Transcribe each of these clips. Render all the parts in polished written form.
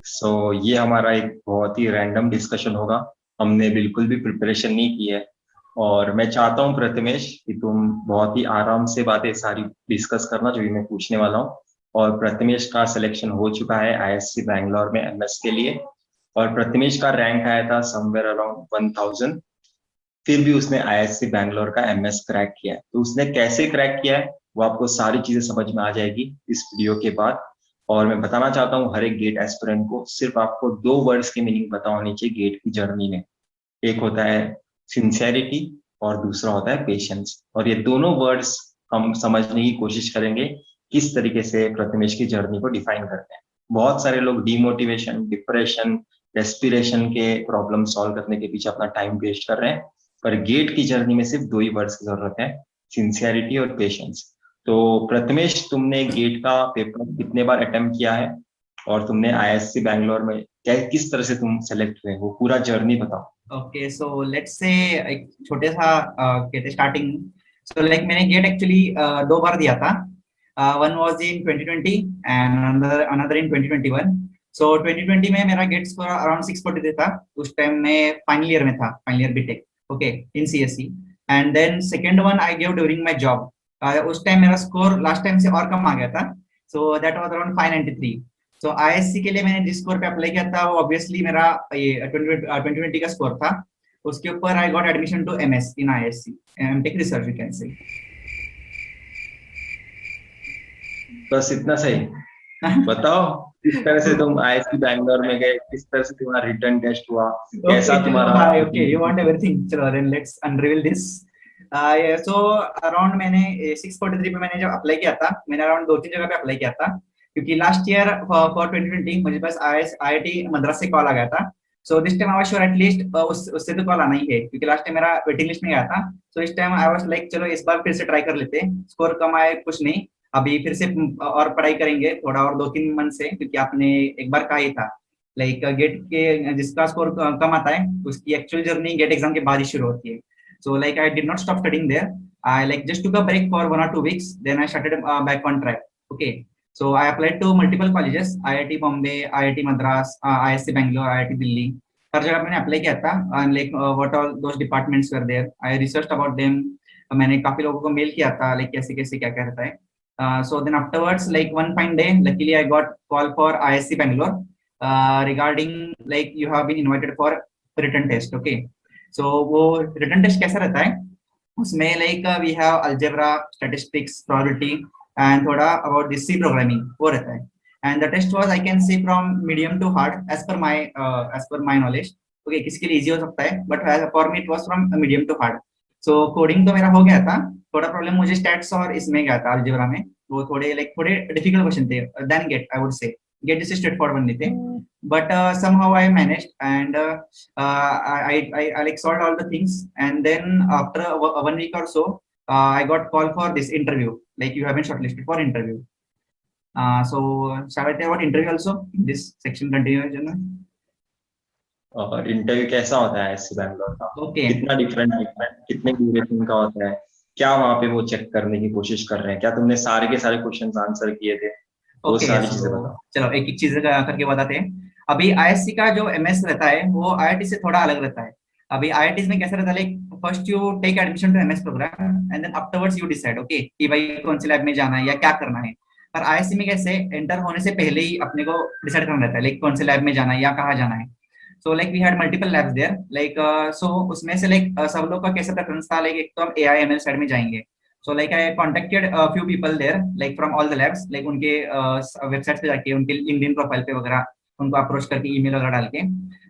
ये हमारा एक बहुत ही रैंडम डिस्कशन होगा। हमने बिल्कुल भी प्रिपरेशन नहीं की है। और मैं चाहता हूँ प्रथमेश कि तुम बहुत ही आराम से बातें सारी डिस्कस करना जो भी मैं पूछने वाला हूँ। और प्रथमेश का सिलेक्शन हो चुका है आईएससी बैंगलोर में एमएस के लिए। और प्रथमेश का रैंक आया था समवेयर अराउंड 1000। फिर भी उसने आईएससी बैंगलोर का एमएस क्रैक किया है। तो उसने कैसे क्रैक किया है वो आपको सारी चीजें समझ में आ जाएगी इस वीडियो के बाद। और मैं बताना चाहता हूँ हर एक गेट एस्पिरेंट को सिर्फ आपको दो वर्ड्स की मीनिंग पता होनी चाहिए गेट की जर्नी में। एक होता है सिंसेरिटी और दूसरा होता है पेशेंस। और ये दोनों वर्ड्स हम समझने की कोशिश करेंगे किस तरीके से प्रथमेश की जर्नी को डिफाइन करते हैं। बहुत सारे लोग डिमोटिवेशन, डिप्रेशन, रेस्पिरेशन के प्रॉब्लम सॉल्व करने के पीछे अपना टाइम वेस्ट कर रहे हैं। पर गेट की जर्नी में सिर्फ दो ही वर्ड्स की जरूरत है, सिंसियरिटी और पेशेंस। तो प्रथमेश, तुमने गेट का पेपर कितने बार अटेम्प्ट किया है और तुमने आईएससी बैंगलोर में क्या किस तरह से तुम सेलेक्ट हुए, वो पूरा जर्नी बताओ। ओके, सो लेट्स से एक छोटे सा कहते स्टार्टिंग। सो लाइक मैंने गेट एक्चुअली दो बार दिया था। One was in 2020 and another another in 2021। सो 2020 में मेरा गेट स्कोर अराउंड 643 था। उस टाइम मैं फाइनल ईयर में था, final year BTech, okay, in CSC. And then second one I give during my job. उस टाइम मेरा स्कोर लास्ट टाइम से और कम आ गया था। So that was around 593। तो आईएससी के लिए मैंने जिस स्कोर पे अप्लाई किया था वो ऑब्वियसली मेरा ये 2020 का स्कोर था। उसके ऊपर I got admission to MS in IISc, MTech research you can say. बस इतना सही? बताओ किस तरह से तुम आईएससी बैंगलोर में गए, किस तरह से तुम्हारा रिटर्न टेस्ट हुआ, ओके कैसा चलो तुम्हारा भाई, okay you want routine? Everything, चलो then let's unreveal this. So around मैंने 643 पे मैंने जब अप्लाई किया था, मैंने अराउंड दो तीन जगह पे अप्लाई किया था। क्योंकि लास्ट ईयर फॉर 2020 मुझे पास आईआईटी मद्रास से कॉल आ गया था। So this time I was sure at least उससे तो कॉल आना ही है, क्योंकि लास्ट टाइम मेरा वेटिंग लिस्ट में गया था। सो इस टाइम आई वाज लाइक चलो इस बार फिर से ट्राई कर लेते हैं, स्कोर कम आए कुछ नहीं, अभी फिर से और पढ़ाई करेंगे थोड़ा और 2-3 मंथ से, क्योंकि आपने एक बार कहा ही था लाइक गेट के जिसका स्कोर कम आता है उसकी एक्चुअल जर्नी गेट एग्जाम के बाद ही शुरू होती है। So like I did not stop studying there, I like just took a break for 1 or 2 weeks, then I started back on track. Okay, so I applied to multiple colleges, IIT Bombay, IIT Madras, IISc Bangalore, IIT Delhi. हर जगह मैंने apply किया था and like what all those departments were there, I research about them. मैंने काफी लोगों को mail किया था लाइक कैसे कैसे क्या क्या रहता है। So then afterwards like one fine day luckily I got call for IISc Bangalore regarding like you have been invited for written test, okay. So वो written test कैसा रहता है, उसमें like we have algebra, statistics, probability and थोड़ा about this C programming वो रहता है। and the test was I can say from medium to hard as per my knowledge, okay, किसी के लिए easy हो सकता है but for me it was from medium to hard। so coding तो मेरा हो गया था, थोड़ा प्रॉब्लम मुझे stats और इसमें गया था algebra में, वो थोड़े like थोड़े difficult question थे than get I would say, get जैसे straightforward नहीं थे। but somehow I managed and I like solved all the things, and then after 1 week or so I got called for this interview, like you have been shortlisted for interview. So shall I tell about interview also in this section continue Janna? और interview कैसा होता है ISC Bangalore का? Okay, कितना different different कितने duration का होता है? क्या वहां पे वो चेक करने की कोशिश कर रहे हैं? क्या तुमने सारे के सारे क्वेश्चंस आंसर किए थे? वो ओके, सारी सो चीजें बताओ। चलो एक एक चीज करके बताते हैं। अभी आईएससी का जो एमएस रहता है वो आईआईटी से थोड़ा अलग रहता है। अभी आईआईटी में कैसा रहता है, like first you take admission to MS program and then afterwards you decide okay कि भाई कौन से लैब में जाना है या क्या करना है। पर आईएससी में कैसे एंटर होने से पहले ही अपने को डिसाइड करना रहता है लाइक कौन से लैब में जाना है या कहाँ जाना है। So like we had multiple labs there like, so उसमें से लाइक सब लोग का कैसा प्रेफरेंस था, लाइक एक तो हम एआई एमएल साइड में जाएंगे। So like I contacted a few people there, like from all the labs, like उनके वेबसाइट पे जाके उनके लिंक्डइन प्रोफाइल पे वगैरह उनको अप्रोच करके ईमेल वगैरह डाल के।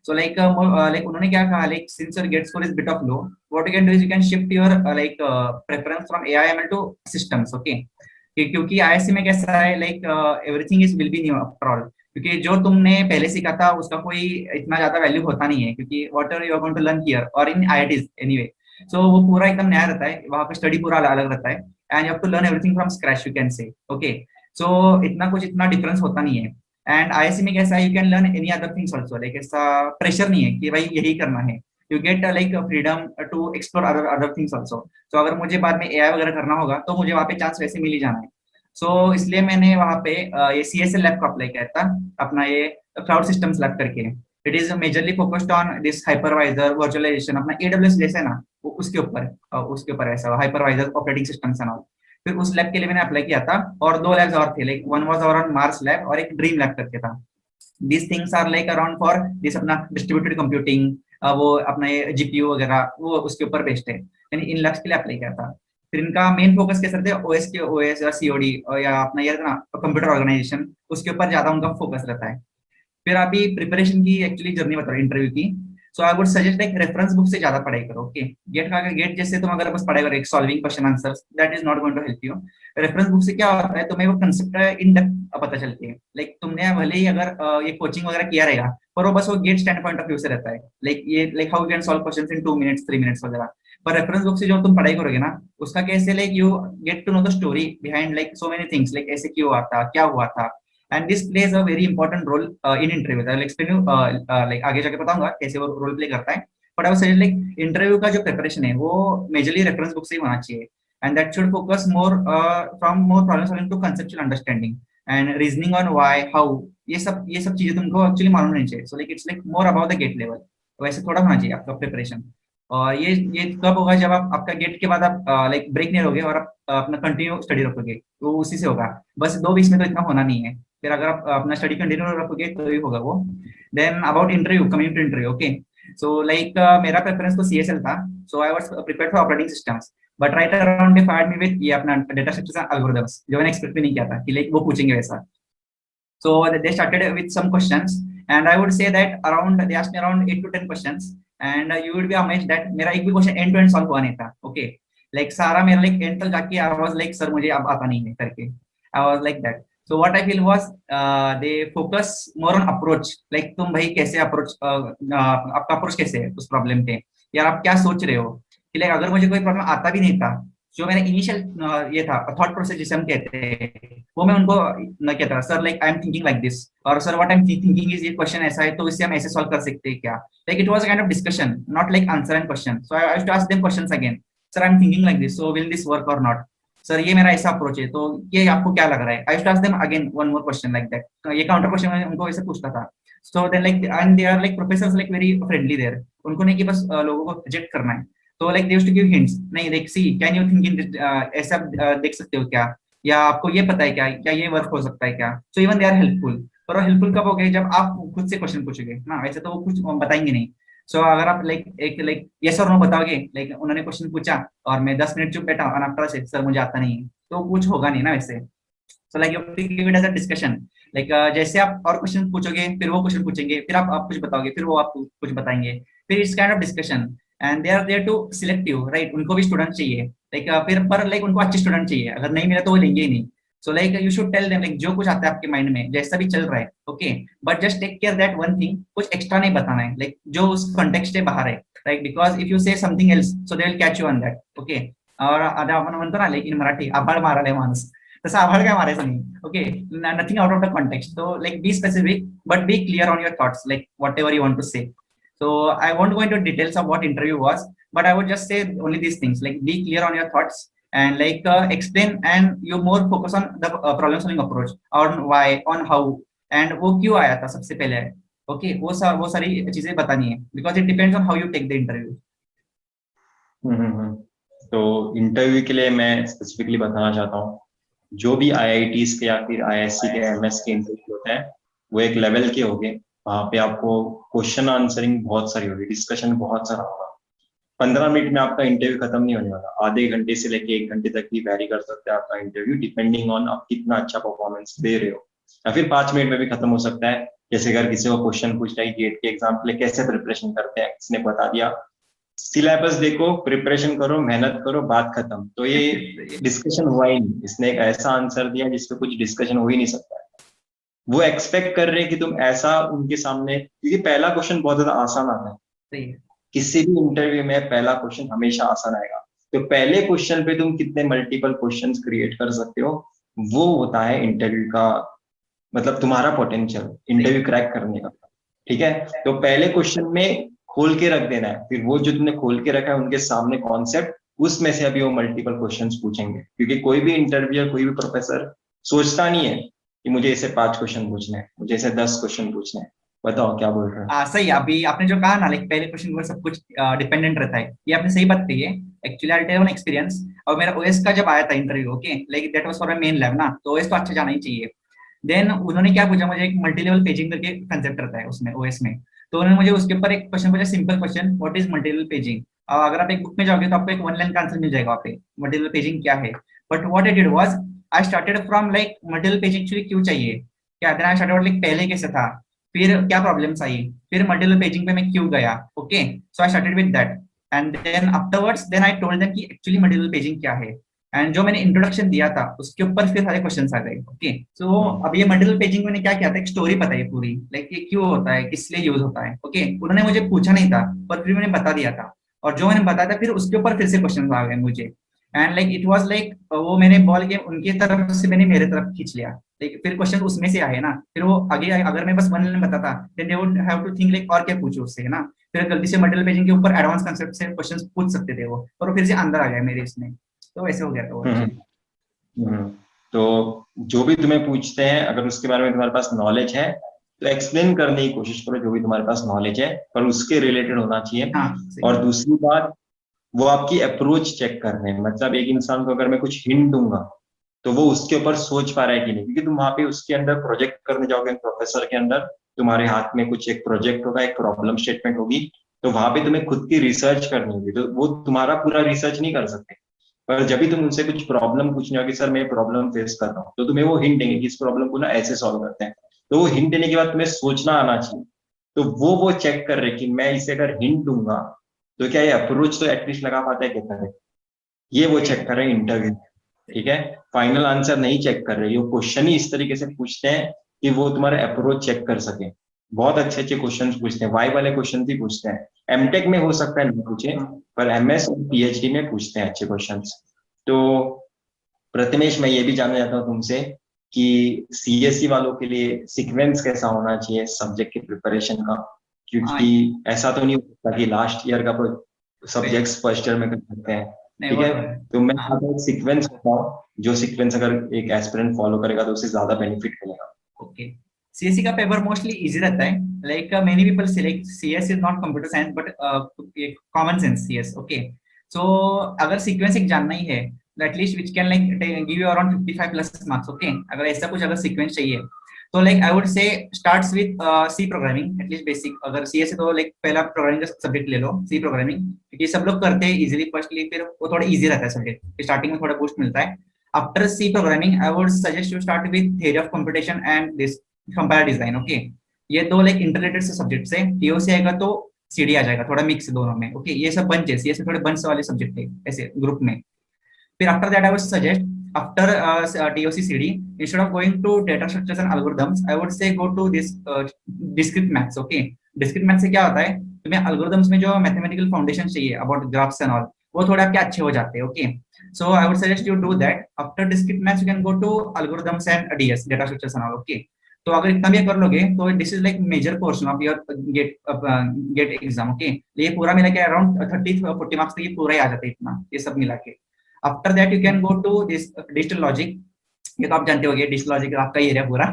So like like उन्होंने क्या कहा, like since your gate score is bit of low, what you can do is you can shift your preference from AIML to systems, okay। क्योंकि आईएससी में कैसा है like everything is will be new after all, क्योंकि जो तुमने पहले सीखा था उसका कोई इतना ज्यादा वैल्यू होता नहीं है, क्योंकि whatever you are going to learn here और इन आईआईटीज एनीवे। सो वो पूरा एकदम नया रहता है, वहां पे स्टडी पूरा अलग अलग रहता है and you have to learn everything from scratch you can say, okay. So इतना डिफरेंस होता नहीं है। एंड आईएससी में कैसा है, you can learn any other things also, like ऐसा प्रेशर नहीं है कि भाई यही करना है। You get like freedom to explore other things also. तो अगर मुझे बाद में एआई वगैरह करना होगा तो मुझे वहाँ पे चांस वैसे मिल ही जाना है। सो इसलिए मैंने वहाँ पे ये सीएसएल लैब को अप्लाई किया था, अपना ये क्लाउड सिस्टम्स लैब करके, it is majorly focused on this hypervisor virtualisation, अपना AWS जैसे है ना, वो उसके ऊपर ऐसा hypervisor operating systems and all. फिर उस लैब के लिए मैंने अप्लाई किया था, और 2 लैब्स और थे, like one was around Mars lab और एक ड्रीम लैब करके था। these things are like around for this अपना distributed computing, वो अपना ये GPU वगैरह वो उसके ऊपर बेस्ड है, यानी इन लैब्स के लिए अप्लाई किया था। फिर इनका मेन फोकस कैसे रहता है, OS या COD या अपना ये ना कंप्यूटर ऑर्गेनाइजेशन, उसके ऊपर ज्यादा उनका फोकस रहता है। फिर अभी प्रिपरेशन की एक्चुअली जर्नी बता रहा हूँ इंटरव्यू की। So I would suggest like reference book से ज्यादा पढ़ाई करो। ओके, गेट जैसे तुम अगर बस पढ़ाई करो एक solving question answers, that is not going to help you. Reference book से क्या होता है, तुम्हें वो कंसेप्ट इन डेप्थ पता चलती है। लाइक तुमने भले ही अगर ये कोचिंग वगैरह किया रहेगा, पर वो बस वो GATE standpoint of view से रहता है, like how you can solve questions in 2 minutes 3 minutes वगैरह। पर रेफरेंस बुक से जो तुम पढ़ाई करोगे ना, उसका कैसे like you get to know the story behind like so many things, like ऐसे क्यों हुआ था, क्या हुआ था, and this plays a very important role in interview. I will explain you like आगे जाके बताऊंगा कैसे वो रोल प्ले करता है। But I would suggest like interview का जो प्रिपरेशन है वो मेजरली रेफरेंस बुक से ही होना चाहिए, and that should focus more from more problem solving to conceptual understanding and reasoning on why how, ये सब चीजें तुमको एक्चुअली मालूम नहीं चाहिए। So like it's like more about the GATE level, वैसे थोड़ा होना चाहिए आपका प्रिपरेशन। और ये कब होगा, जब आप आपका गेट के बाद आप लाइक ब्रेक नहीं लोगे और आप अपना कंटिन्यू स्टडी रखोगे, तो उसी से होगा। बस 2 बीच में तो इतना होना नहीं है, फिर अगर आप अपना स्टडी कंटिन्यू रखोगे तो ही होगा वो। Then about interview, coming to interview, okay. So like मेरा प्रेफरेंस तो CSL था, so I was prepared for operating systems, but right around they fired me with ये अपना डेटा स्ट्रक्चर्स एंड एल्गोरिथम्स, जो मैंने एक्सपेक्ट भी नहीं किया था कि लाइक वो पूछेंगे वैसा। So they started with some questions, and I would say that around they asked me around 8 to 10 questions, and you would be amazed that मेरा एक भी question end to end solve हुआ नहीं था। ओके, लाइक सारा मेरा like and तक जाके आई वाज लाइक सर मुझे अब आता नहीं है करके, I was like that. So what I feel was they focus more on approach, like तुम भाई कैसे अप्रोच, आपका अप्रोच कैसे है उस प्रॉब्लम पे, यार आप क्या सोच रहे हो। कि लाइक अगर मुझे कोई प्रॉब्लम आता भी नहीं था, जो मेरा इनिशियल ये था थॉट प्रोसेस जिसे हम कहते हैं, वो मैं उनको न कहता sir like I am thinking like this, और sir what I am thinking is ये क्वेश्चन ऐसा है तो इससे हम ऐसे सॉल्व कर सकते हैं क्या। Like it was a kind of discussion, not like answer and question. So I have to ask them questions again, sir I am thinking like this, so will this work or not, sir ये मेरा ऐसा approach है तो ये आपको क्या लग रहा है। I have to ask them again one more question like that, ये काउंटर क्वेश्चन मैं उनको ऐसे पूछता था। So then like and they are like professors like very friendly there, उनको नहीं कि बस लोगों को रिजेक्ट करना है, तो like they used to give hints, नहीं like see can you think in ऐसा देख सकते हो क्या, या आपको ये पता है क्या, क्या ये वर्क हो सकता है क्या। So even they are helpful, पर वो हेल्पफुल कब हो गए जब आप खुद से क्वेश्चन पूछोगे ना, वैसे तो वो कुछ बताएंगे नहीं। सो अगर आप लाइक यस और नो बताओगे, लाइक उन्होंने क्वेश्चन पूछा और मैं 10 मिनट चुप बैठा और आफ्टर से सर मुझे आता नहीं है, तो कुछ होगा नहीं ना वैसे। So like you have to give it as a discussion, like जैसे आप और क्वेश्चन पूछोगे फिर वो क्वेश्चन पूछेंगे, फिर आप कुछ बताओगे फिर वो आपको कुछ बताएंगे, फिर it's kind of discussion, and they are there to select you, right. उनको भी स्टूडेंट चाहिए, लाइक फिर पर लाइक उनको अच्छे स्टूडेंट चाहिए, अगर नहीं मिला तो वो लेंगे ही नहीं। So like you should tell them like जो कुछ आता है आपके माइंड में जैसा भी चल रहा है, okay, but just take care that one thing, कुछ एक्स्ट्रा नहीं बताना है, लाइक जो उस कॉन्टेक्स्ट से बाहर है, राइट, बिकॉज इफ यू से something else so they will catch you on that, okay. और आता आपण म्हणतो ना लाइक इन मराठी आभाळ मारायला माणूस, तसं आभाळ काय मारायचं नाही, okay, nothing out of the context. So like be specific but be clear on your thoughts, like whatever you want to say. So I won't go into details of what interview was, but I would just say only these things, like be clear on your thoughts and like explain, and you more focus on the problem solving approach, on why, on how, and वो क्यों आया था सबसे पहले, okay, वो सारी चीजें बतानी है, because it depends on how you take the interview. तो इंटरव्यू के लिए मैं स्पेसिफिकली बताना चाहता हूँ, जो भी IITs के या फिर IISc के MS के इंटरव्यू होते हैं वो एक लेवल के होंगे, वहां पे आपको क्वेश्चन आंसरिंग बहुत सारी होगी, डिस्कशन बहुत सारा होगा। 15 मिनट में आपका इंटरव्यू खत्म नहीं होने वाला, आधे घंटे से लेके 1 घंटे तक भी वैरी कर सकते हैं आपका इंटरव्यू, डिपेंडिंग ऑन आप कितना अच्छा परफॉर्मेंस दे रहे हो, या फिर 5 मिनट में भी खत्म हो सकता है। जैसे अगर किसी को क्वेश्चन पूछता है गेट के एग्जाम के लिए कैसे प्रिपरेशन करते हैं, किसने बता दिया, सिलेबस देखो, प्रिपरेशन करो, मेहनत करो, बात खत्म। तो ये डिस्कशन हुआ ही नहीं, इसने एक ऐसा आंसर दिया जिसपे कुछ डिस्कशन हो ही नहीं सकता है। वो एक्सपेक्ट कर रहे हैं कि तुम ऐसा उनके सामने, क्योंकि पहला क्वेश्चन बहुत ज्यादा आसान आता है, किसी भी इंटरव्यू में पहला क्वेश्चन हमेशा आसान आएगा। तो पहले क्वेश्चन पे तुम कितने मल्टीपल क्वेश्चंस क्रिएट कर सकते हो, वो होता है इंटरव्यू का मतलब तुम्हारा पोटेंशियल इंटरव्यू क्रैक करने का, ठीक है। तो पहले क्वेश्चन में खोल के रख देना है, फिर वो जो तुमने खोल के रखा है उनके सामने कॉन्सेप्ट, उसमें से अभी वो मल्टीपल क्वेश्चंस पूछेंगे, क्योंकि कोई भी इंटरव्यूअर, कोई भी प्रोफेसर सोचता नहीं है कि मुझे ऐसे 5 क्वेश्चन पूछने हैं, मुझे ऐसे 10 क्वेश्चन पूछने हैं। बताओ क्या बोल रहे हो? सही है। अभी आपने जो कहा ना, लाइक पहले क्वेश्चन पर सब कुछ डिपेंडेंट रहता है, ये आपने सही बात कही है। Actually I tell one experience. और मेरा ओएस का जब आया था interview, okay, like that was for my main lab ना, तो ओएस तो अच्छा जाना ही चाहिए। देन उन्होंने क्या पूछा मुझे, एक मल्टी लेवल पेजिंग करके कंसेप्ट रहता है उसमें, ओएस में। तो उन्होंने मुझे उसके ऊपर एक क्वेश्चन पूछा, simple question, what is multi level paging. अगर आप एक बुक में जाओगे तो आपको एक वन लाइन का आंसर मिल जाएगा वहाँ पे, मल्टी लेवल पेजिंग क्या है। But what I did was, I started from like multi level paging actually क्यों चाहिए, क्या देन आई स्टार्टेड लाइक पहले कैसे था, फिर क्या प्रॉब्लम्स आई, फिर मल्टी लेवल पेजिंग पे मैं क्यों गया। Okay, so I started with that. And then afterwards then I told them कि एक्चुअली मल्टी लेवल पेजिंग क्या है। एंड जो मैंने इंट्रोडक्शन दिया था उसके ऊपर फिर सारे क्वेश्चंस आ गए। ओके, सो अब ये मल्टीपल पेजिंग मैंने क्या किया था, एक स्टोरी बताई पूरी, लाइक ये क्यों होता है, किस लिए यूज होता है। ओके, उन्होंने मुझे पूछा नहीं था, पर फिर मैंने बता दिया था। और जो मैंने बताया था फिर उसके ऊपर फिर से क्वेश्चन आ गए मुझे। And like it was like वो मैंने बॉल गेम उनकी तरफ से मैंने मेरे तरफ खींच लिया। लाइक फिर क्वेश्चन उसमें से आए ना, फिर वो आगे आए, अगर मैं बस वन लाइन बताता then they would have to think like और क्या पूछो उससे, है ना। फिर गलती से मल्टीपल पेजिंग के ऊपर एडवांस कांसेप्ट से क्वेश्चंस पूछ सकते थे वो, और वो फिर से अंदर आ गया मेरे इसमें। तो ऐसे हो गया था वो हम्म एक्चुअली। हम्म। तो जो भी तुम्हें पूछते हैं, अगर उसके बारे में तुम्हारे पास नॉलेज है तो एक्सप्लेन करने की कोशिश करो, जो भी तुम्हारे पास नॉलेज है, पर उसके रिलेटेड होना चाहिए। हाँ सही और है। दूसरी बात, वो आपकी अप्रोच चेक कर रहे हैं। मतलब एक इंसान को अगर मैं कुछ हिंट दूंगा तो वो उसके ऊपर सोच पा रहा है कि नहीं, क्योंकि तुम वहां पे उसके अंदर प्रोजेक्ट करने जाओगे, प्रोफेसर के अंदर तुम्हारे हाथ में कुछ एक प्रोजेक्ट होगा, एक प्रॉब्लम स्टेटमेंट होगी, तो वहां पे तुम्हें खुद की रिसर्च करनी होगी, तो वो तुम्हारा पूरा रिसर्च नहीं कर सकते। पर जब भी तुम उनसे कुछ प्रॉब्लम पूछने हो कि सर मैं प्रॉब्लम फेस कर रहा हूँ, तो तुम्हें वो हिंट देंगे कि इस प्रॉब्लम को ना ऐसे सॉल्व करते हैं। तो वो हिंट देने के बाद तुम्हें सोचना आना चाहिए। तो वो चेक कर रहे कि मैं इसे अगर हिंट दूंगा तो क्या ये अप्रोच तो एटलीस्ट लगा पाता है क्या करे। ये वो सही चेक कर रहे हैं इंटरव्यू। ठीक है, फाइनल आंसर नहीं चेक कर रहे, वो क्वेश्चन ही इस तरीके से पूछते हैं कि वो तुम्हारे अप्रोच चेक कर सके। बहुत अच्छे अच्छे क्वेश्चन पूछते हैं, वाई वाले क्वेश्चन भी पूछते हैं। एमटेक में हो सकता है नहीं पूछे, हाँ। पर एमएस और पीएचडी में पूछते हैं अच्छे क्वेश्चंस। तो प्रथमेश, मैं ये भी जानना चाहता हूँ तुमसे कि सीएससी वालों के लिए सीक्वेंस कैसा होना चाहिए सब्जेक्ट के प्रिपरेशन का, हाँ, क्योंकि ऐसा तो नहीं हो सकता कि लास्ट ईयर का सही। सब्जेक्ट्स फर्स्ट ईयर में कर सकते हैं। नहीं ठीक वो है, तो है। तो मैं हाँ। चाहता हूँ सीक्वेंस बताओ, जो सीक्वेंस अगर एक एस्पिरेंट फॉलो करेगा तो उसे ज्यादा बेनिफिट मिलेगा। ओके, सीएससी का पेपर मोस्टली इजी रहता है। Like many people say like CS is not computer science but common sense CS. Okay, so अगर सीक्वेंस एक जानना ही है, at least which can like give you around 55 plus marks. Okay, अगर ऐसा कुछ अगर सीक्वेंस चाहिए तो like I would say starts with C programming, at least basic. अगर सीएस है तो लाइक पहला प्रोग्रामिंग का सब्जेक्ट ले लो, सी प्रोग्रामिंग, क्योंकि सब लोग करते हैं इजीली फर्स्टली, फिर वो थोड़ा इजी रहता है सब्जेक्ट, स्टार्टिंग में थोड़ा बूस्ट मिलता है। After C programming, I would suggest you start with theory of computation and this compile design. Okay, ये दो लाइक इंटरलेटेड से सब्जेक्ट है। टीओसी आएगा तो सीडी आ जाएगा, थोड़ा मिक्स दोनों में। ओके, ये सब बंच है, ये सब थोड़े बंच वाले सब्जेक्ट है ऐसे ग्रुप में। फिर after that I would suggest, after TOC CD, instead of going to data structures and algorithms, I would say go to this discrete maths. Okay, discrete maths से क्या होता है, तुम्हें algorithms में जो mathematical foundation चाहिए about graphs and all, वो थोड़े आपके अच्छे हो जाते हैं। Okay, so I would suggest you do that. After discrete maths you can go to algorithms and DS, data structures and all. Okay, तो अगर इतना भी कर लोगे तो this is like major portion of your GATE exam. Okay, ये पूरा मिला के अराउंड 30-40 मार्क्स तक ये पूरा ही आ जाता है इतना, ये सब मिला के। After that you can go to this digital logic. ये तो आप जानते होंगे, डिजिटल लॉजिक आपका एरिया पूरा।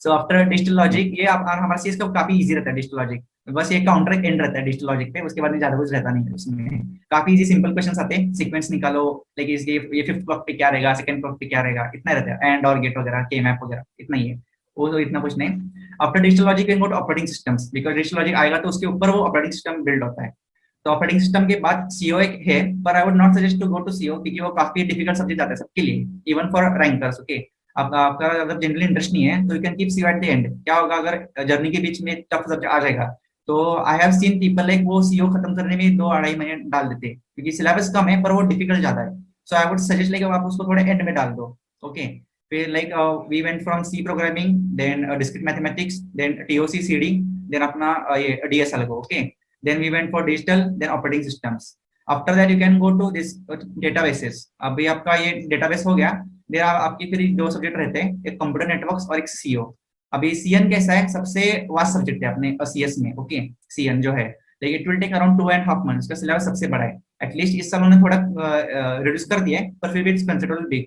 सो आफ्टर डिजिटल लॉजिक, ये आप हमारा सीएस का काफी इजी रहता है डिजिटल लॉजिक। बस ये काउंटर एंड रहता है डिजिटल लॉजिक पे, उसके बाद में ज्यादा कुछ रहता नहीं है उसमें। काफी इजी सिंपल क्वेश्चन आते हैं, सीक्वेंस निकालो, लेकिन ये फिफ्थ ब्लॉक पे क्या रहेगा, सेकंड ब्लॉक पे क्या रहेगा, इतना रहता है। एंड और गेट वगैरह, के मैप वगैरह, इतना ही है, वो तो इतना कुछ नहीं। After digital logic can go to operating systems, because digital logic आएगा तो उसके ऊपर वो ऑपरेटिंग सिस्टम बिल्ड होता है। तो ऑपरेटिंग सिस्टम के बाद सीओ एक है, पर I would not suggest to go to CO, क्योंकि वो काफी डिफिकल्ट सब्जेक्ट आता है सबके लिए, इवन फॉर रैंकर्स। ओके, आपका अगर जनरली इंटरेस्ट नहीं है तो you can keep CO at the end. क्या होगा अगर जर्नी के बीच में टफ सब्जेक्ट आ जाएगा, तो I have seen people like वो सीओ खत्म करने में 2-2.5 महीने डाल देते हैं, क्योंकि सिलेबस कम है पर वो डिफिकल्ट ज्यादा है। So I would suggest like आप उसको थोड़ा एंड में डाल दो। ओके, फिर like we went from C programming, then discrete mathematics, then TOC CD, then अपना ये डीएसएल को। Okay, then we went for digital, then operating systems. After that you can go to this databases. अभी आपका ये database हो गया, देर आपके फिर दो सब्जेक्ट रहते हैं, एक कंप्यूटर नेटवर्क्स और एक सीओ। अभी सीएन कैसा है, सबसे वास्ट सब्जेक्ट है अपने सीएस में। ओके, सीएन जो है, लेकिन it will take around 2.5 months, का सिलेबस सबसे बड़ा है। एटलीस्ट इस साल उन्होंने थोड़ा रिड्यूस कर दिया है, पर फिर भी इट्स कंसिडरेबल बिग।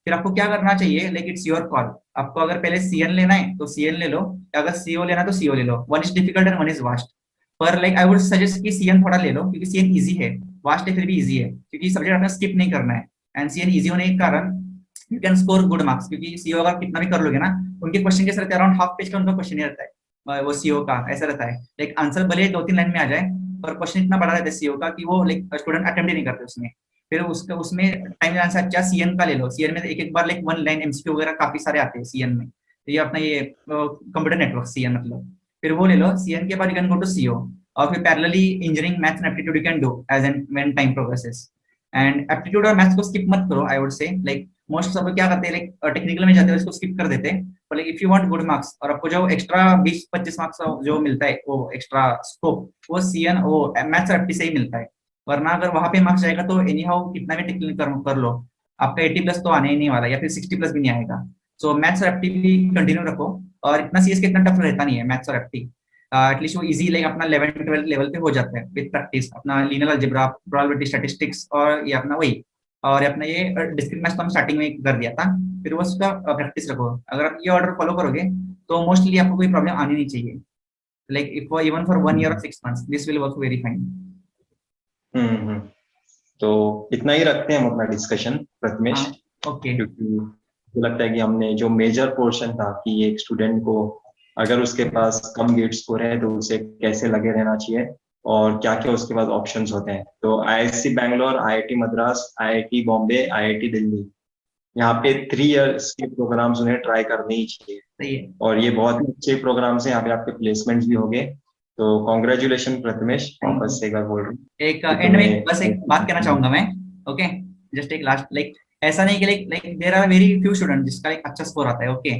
फिर आपको क्या करना चाहिए, लाइक इट्स योर कॉल। आपको अगर पहले सीएन लेना है तो सीएन ले लो, अगर सीओ लेना है तो सीओ ले लो। One is difficult and one is vast. पर लाइक आई वुड सजेस्ट कि सीएन थोड़ा ले लो, क्योंकि सीएन इजी है। वास्ट है फिर भी इजी है, क्योंकि सब्जेक्ट आपने स्किप नहीं करना है। एंड सीएन इजी होने के कारण you can score good marks, क्योंकि सीओ अगर कितना भी कर लोगे ना, उनके क्वेश्चन कैसे रहते हैं, अराउंड हाफ पेज का उनका क्वेश्चन ही रहता है, वो सीओ का ऐसा रहता है। लाइक आंसर भले 2-3 लाइन में आ जाए, पर क्वेश्चन इतना बड़ा रहता है सीओ का कि वो लाइक स्टूडेंट अटेम्प्ट ही नहीं करते उसमें। फिर उसका उसमें टाइम आंसर अच्छा सीएन का ले लो। सीएन में एक एक बार लाइक 1 लाइन एमसीक्यू वगैरह काफी सारे आते हैं सीएन में। तो ये अपना ये कंप्यूटर नेटवर्क सीएन मतलब, फिर वो ले लो। सीएन के बाद you can go to CO, और फिर parallelly engineering maths and aptitude you can do as and when time progresses. And aptitude और मैथ्स को स्किप मत करो, I would say. Like most सब लोग क्या करते हैं, लाइक टेक्निकल में जाते हैं इसको स्किप कर देते हैं। पर like if you want good marks, और आपको जो एक्स्ट्रा 20-25 मार्क्स जो मिलता है वो एक्स्ट्रा स्कोप, वो सीएन वो मैथ्स और एप्टी से ही मिलता है। वरना अगर वहां पे मार्क्स जाएगा तो एनी हाउ कितना भी टेक्निकल कर लो, आपका 80+ तो आने ही नहीं वाला, या फिर 60+ भी नहीं आएगा। सो मैथ्स और एप्टी भी कंटिन्यू रखो। और इतना सीएस के इतना टफ रहता नहीं है मैथ्स और एप्टी। एटलीस्ट वो इजी लाइक अपना 11th-12th लेवल पे हो जाता है विद प्रैक्टिस। अपना लीनियर अलजेब्रा, प्रोबेबिलिटी स्टैटिस्टिक्स, और ये अपना वही, और अपना ये डिस्क्रीट मैथ्स तो हम स्टार्टिंग में कर दिया था। फिर वो उसका प्रैक्टिस रखो। अगर आप ये ऑर्डर फॉलो करोगे तो मोस्टली आपको कोई प्रॉब्लम आनी नहीं चाहिए। Like if even for 1 year और 6 months this will work very fine. Hmm. तो इतना ही रखते हैं हम अपना डिस्कशन प्रथमेश, ओके। क्योंकि मुझे लगता है कि हमने जो मेजर पोर्शन था कि एक स्टूडेंट को अगर उसके पास कम गेट स्कोर है तो उसे कैसे लगे रहना चाहिए और क्या क्या उसके पास ऑप्शंस होते हैं। तो IISc Bangalore, IIT Madras, IIT Bombay, IIT Delhi, यहाँ पे 3 इयर्स के प्रोग्राम्स उन्हें ट्राई करने ही चाहिए। सही है। और ये बहुत ही अच्छे प्रोग्राम्स हैं, यहाँ पे आपके प्लेसमेंट्स भी होंगे। तो कॉन्ग्रेचुलेशन प्रथमेश, वापस से एक बार बोल रहा हूँ एक कि एंड में बस एक बात कहना तुम्हें। चाहूंगा मैं। ओके, जस्ट एक लास्ट, लाइक ऐसा नहीं कि like there are very few student जिसका एक अच्छा स्कोर आता है, okay.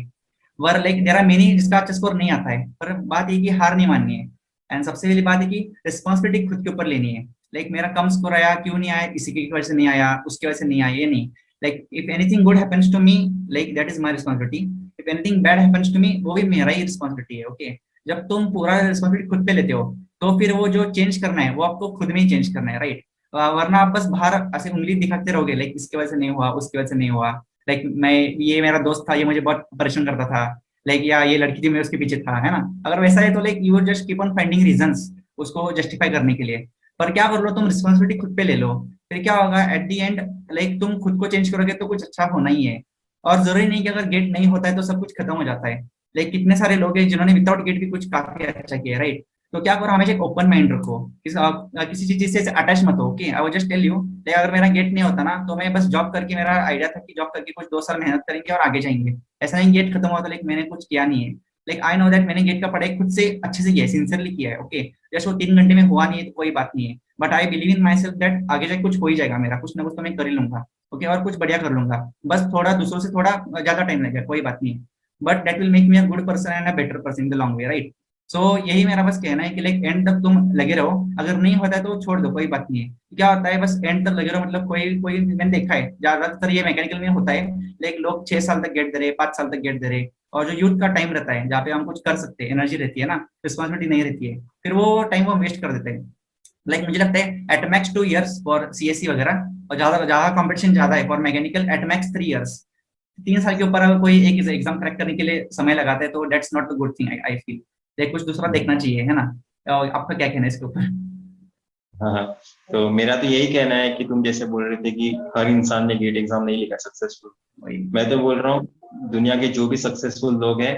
Where like there are many जिसका अच्छा स्कोर नहीं आता है। पर बात ये कि हार नहीं माननी है। एंड सबसे पहली बात है कि रिस्पॉन्सिबिलिटी खुद के ऊपर लेनी है। लाइक मेरा कम स्कोर आया, क्यों नहीं आया, इसी की वजह से नहीं आया, उसकी वजह से नहीं आया, ये नहीं। Like if anything good happens to me, like that is my responsibility. If anything bad happens to me, वो भी मेरा ही रिस्पॉन्सिबिलिटी है, ओके। जब तुम पूरा रिस्पॉन्सिबिलिटी खुद पे लेते हो तो फिर वो जो चेंज करना है वो आपको खुद में ही चेंज करना है, राइट। वरना आप बस बाहर ऐसे उंगली दिखाते रहोगे, लाइक इसकी वजह से नहीं हुआ, उसकी वजह से नहीं हुआ। लाइक मैं, ये मेरा दोस्त था, ये मुझे बहुत परेशान करता था, लाइक या ये लड़की थी, मैं उसके पीछे था, है ना। अगर वैसा है तो like you just keep on finding reasons उसको जस्टिफाई करने के लिए। पर क्या कर लो, तुम रिस्पॉन्सिबिलिटी खुद पे ले लो। फिर क्या होगा एट द एंड, लाइक तुम खुद को चेंज करोगे तो कुछ अच्छा होना ही है। और जरूरी नहीं कि अगर गेट नहीं होता है तो सब कुछ खत्म हो जाता है। लाइक कितने सारे लोग हैं जिन्होंने विदाउट गेट भी कुछ काफी अच्छा किया, राइट। तो क्या करो, हमेशा एक ओपन माइंड रखो, किसी चीज से अटैच मत हो, okay. I will just tell you, अगर मेरा गेट नहीं होता ना तो मैं बस जॉब करके, मेरा आइडिया था कि जॉब करके कुछ 2 साल मेहनत करेंगे और आगे जाएंगे। ऐसा नहीं गेट खत्म हुआ तो लाइक मैंने कुछ किया नहीं है। लाइक आई नो दैट मैंने गेट का पढ़ाई खुद से अच्छे से किया है, सिंसियरली किया है, ओके। जस्ट वो 3 घंटे में हुआ नहीं है तो कोई बात नहीं है। But I believe in my self that आगे जाके कुछ हो ही जाएगा मेरा, कुछ ना कुछ तो मैं कर ही लूंगा, ओके। और कुछ बढ़िया कर लूंगा। बस थोड़ा दूसरों से थोड़ा ज्यादा टाइम लगेगा, कोई बात नहीं है। But that will make me a good person and a better person in the long way, right. So यही मेरा बस कहना है कि लाइक एंड तक तुम लगे रहो। अगर नहीं होता है तो छोड़ दो, कोई बात नहीं है। क्या होता है, बस एंड तक लगे रहो मतलब, कोई कोई मैंने देखा है ज्यादातर ये मैकेनिकल में होता है, लाइक लोग 6 साल तक गेट दे रहे, 5 साल तक गेट दे रहे। और जो यूथ का टाइम रहता है जहाँ पे हम कुछ कर सकते हैं, एनर्जी रहती है ना, रिस्पॉन्सिबिलिटी नहीं रहती है, फिर वो टाइम वो वेस्ट कर देते हैं। लाइक मुझे लगता है at max 2 years for CSC वगैरह, और ज्यादा ज्यादा कॉम्पिटिशन ज्यादा है for mechanical, at max 3 years. 3 साल के ऊपर अगर कोई एक एग्जाम क्रैक करने के लिए समय लगाता है तो that's not a good thing, I feel. Like कुछ दूसरा देखना चाहिए, है ना। और आपका क्या कहना है इसके ऊपर? हाँ हाँ, तो मेरा तो यही कहना है कि तुम जैसे बोल रहे थे कि हर इंसान ने गेट एग्जाम नहीं लिखा सक्सेसफुल, मैं तो बोल रहा हूँ दुनिया के जो भी सक्सेसफुल लोग हैं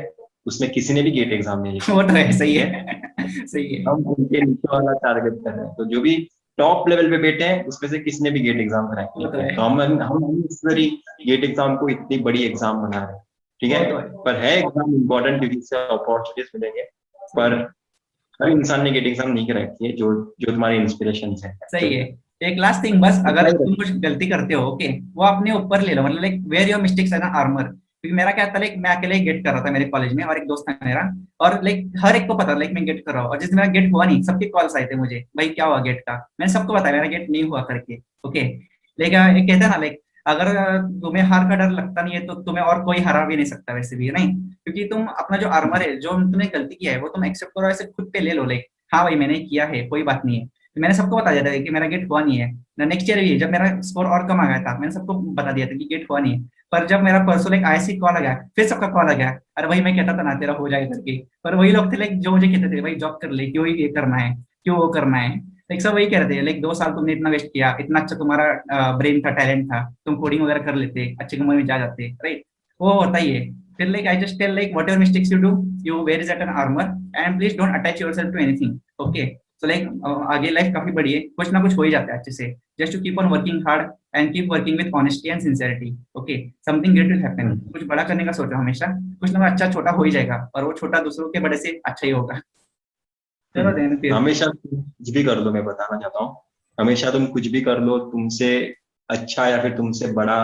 उसमें किसी ने भी गेट एग्जाम नहीं लिखा, वो तो है, सही ठीक है। है। सही है। हम उनके नीचे वाला टारगेट कर रहे हैं, तो जो भी टॉप लेवल पे बैठे हैं उसमें से किसी ने भी गेट एग्जाम क्रैक वो नहीं तो किया, है। तो हम इस बारी गेट एग्जाम को इतनी बड़ी एग्जाम बना रहे हैं, ठीक वो है। तो है। पर है एग्जाम इम्पोर्टेंट क्योंकि इससे अपॉर्चुनिटीज मिलेंगे। सही पर है। हर इंसान ने गेट एग्जाम नहीं क्रैक किए, जो जो तुम्हारे इंस्पिरेशन है। तो सही है। एक लास्ट थिंग बस, इतना अगर ही तुम कुछ गलती करते हो, ओके, वो अपने ऊपर ले लो, मतलब लाइक वेयर योर मिस्टेक्स है ना आर्मर। क्योंकि मेरा क्या था, लाइक मैं अकेले गेट कर रहा था मेरे कॉलेज में, और एक दोस्त था मेरा, और लाइक हर एक को पता लाइक मैं गेट कर रहा हूँ। और जिस दिन मेरा गेट हुआ नहीं, सबके कॉल्स आए थे मुझे, भाई क्या हुआ गेट का, मैंने सबको बताया मेरा गेट नहीं हुआ करके, ओके। लेकिन एक कहते हैं ना, लाइक अगर तुम्हें हार का डर लगता नहीं है तो तुम्हें और कोई हरा भी नहीं सकता वैसे भी, नहीं। क्योंकि तुम अपना जो आर्मर है, जो तुमने गलती किया है, वो तुम एक्सेप्ट करो, ऐसे खुद पे ले लो, लाइक हाँ भाई मैंने किया है, कोई बात नहीं है। तो मैंने सबको बता दिया था कि मेरा गेट हुआ नहीं है। नेक्स्ट ईयर भी जब मेरा स्कोर और कम आ गया था, मैंने सबको बता दिया था कि गेट हुआ नहीं है। पर जब मेरा परसों लाइक आईसी कॉल आ गया, फिर सबका कॉल आ गया, अरे भाई मैं कहता था ना तेरा हो जाएगा करके, पर वही लोग थे लाइक जो मुझे कहते थे भाई जॉब कर ले, क्यों ये करना है, क्यों वो करना है, लाइक सब वही कह रहे थे लाइक 2 साल तुमने इतना वेस्ट किया, इतना अच्छा तुम्हारा ब्रेन था, टैलेंट था, तुम कोडिंग वगैरह कर लेते, अच्छे कंपनी में जा जाते, राइट, वो होता ही है। फिर like I just tell like whatever mistakes you do, you wear is at an armour and please don't attach yourself to anything, okay. So like आगे लाइफ काफी बड़ी है, कुछ ना कुछ हो ही जाता है अच्छे से, just to keep on working hard and keep working with honesty and sincerity, okay, something great will happen. कुछ बड़ा करने का सोचो हमेशा, कुछ ना कुछ अच्छा छोटा हो ही जाएगा, और वो छोटा दूसरों के बड़े से अच्छा ही होगा। चलो देन फिर। हमेशा तुम कुछ भी कर लो, मैं बताना चाहता हूँ, हमेशा तुम कुछ भी कर लो, तुमसे अच्छा या फिर तुमसे बड़ा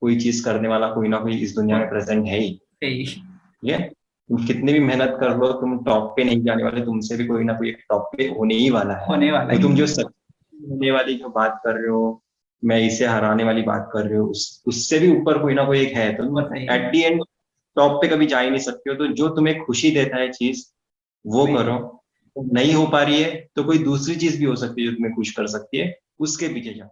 कोई चीज करने वाला कोई ना कोई इस दुनिया में प्रेजेंट है ही। hey, ठीक है, तुम कितनी भी मेहनत कर लो, तुम टॉप पे नहीं जाने वाले, तुमसे भी कोई ना कोई एक टॉप पे होने ही वाला है। होने वाला तो है। तुम जो सक्सेस होने वाली जो बात कर रहे हो, मैं इसे हराने वाली बात कर रहे हो, उससे भी ऊपर कोई ना कोई एक है, तो तुम बताइए। एट दी एंड टॉप पे कभी जा ही नहीं सकते हो। तो जो तुम्हें खुशी देता है चीज, वो वही। करो। तो नहीं हो पा रही है तो कोई दूसरी चीज भी हो सकती है जो तुम्हें खुश कर सकती है, उसके पीछे जाओ।